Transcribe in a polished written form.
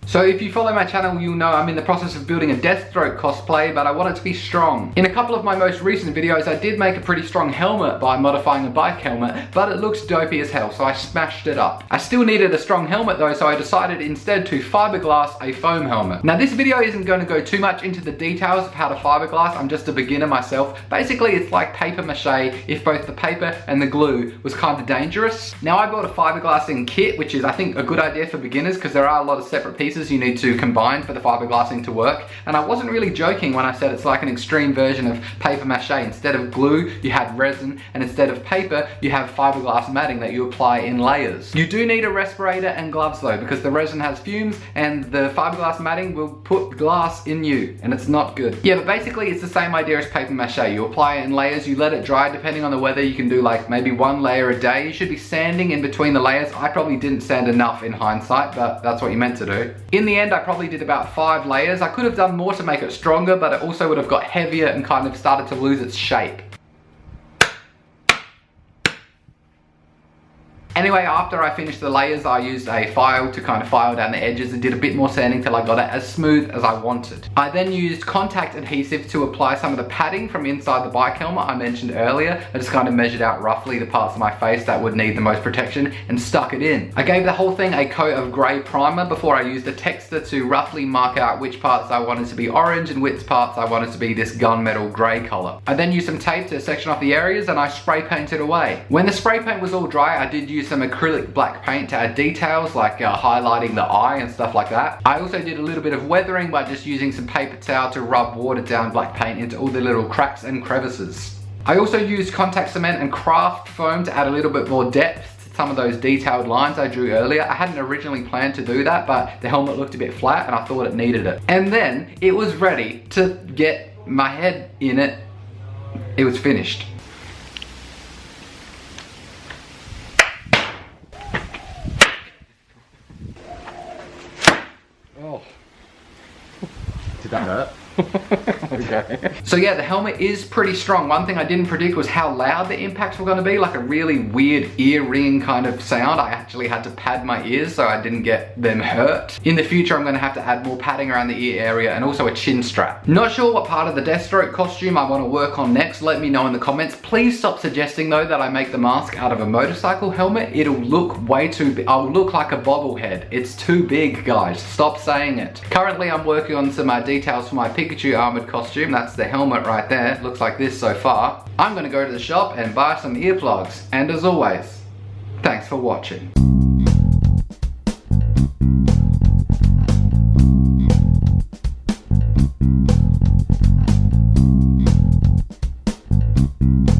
So if you follow my channel, you'll know I'm in the process of building a Deathstroke cosplay, but I want it to be strong. In a couple of my most recent videos, I did make a pretty strong helmet by modifying a bike helmet, but it looks dopey as hell, so I smashed it up. I still needed a strong helmet though, so I decided instead to fiberglass a foam helmet. Now this video isn't going to go too much into the details of how to fiberglass, I'm just a beginner myself. Basically it's like paper mache if both the paper and the glue was kind of dangerous. Now I bought a fiberglassing kit, which is I think a good idea for beginners because there are a lot of separate pieces you need to combine for the fiberglassing to work. And I wasn't really joking when I said it's like an extreme version of paper mache. Instead of glue, you had resin, and instead of paper, you have fiberglass matting that you apply in layers. You do need a respirator and gloves though, because the resin has fumes and the fiberglass matting will put glass in you, and it's not good. Yeah, but basically it's the same idea as paper mache. You apply it in layers, you let it dry. Depending on the weather, you can do like maybe 1 layer a day. You should be sanding in between the layers. I probably didn't sand enough in hindsight, but that's what you're meant to do. In the end, I probably did about 5 layers. I could have done more to make it stronger, but it also would have got heavier and kind of started to lose its shape. Anyway, after I finished the layers, I used a file to kind of file down the edges and did a bit more sanding till I got it as smooth as I wanted. I then used contact adhesive to apply some of the padding from inside the bike helmet I mentioned earlier. I just kind of measured out roughly the parts of my face that would need the most protection and stuck it in. I gave the whole thing a coat of grey primer before I used a texter to roughly mark out which parts I wanted to be orange and which parts I wanted to be this gunmetal grey colour. I then used some tape to section off the areas and I spray painted away. When the spray paint was all dry, I did use some acrylic black paint to add details like highlighting the eye and stuff like that. I also did a little bit of weathering by just using some paper towel to rub watered down black paint into all the little cracks and crevices. I also used contact cement and craft foam to add a little bit more depth to some of those detailed lines I drew earlier. I hadn't originally planned to do that, but the helmet looked a bit flat and I thought it needed it. And then it was ready to get my head in it. It was finished. Oh. Did that hurt? Okay. So yeah, the helmet is pretty strong. One thing I didn't predict was how loud the impacts were going to be, like a really weird ear ringing kind of sound. I actually had to pad my ears so I didn't get them hurt. In the future, I'm going to have to add more padding around the ear area and also a chin strap. Not sure what part of the Deathstroke costume I want to work on next. Let me know in the comments. Please stop suggesting though that I make the mask out of a motorcycle helmet. It'll look way too big. I'll look like a bobblehead. It's too big, guys. Stop saying it. Currently, I'm working on some details for my Pikachu armored costume. That's the helmet right there. Looks like this so far. I'm gonna go to the shop and buy some earplugs. And as always, thanks for watching.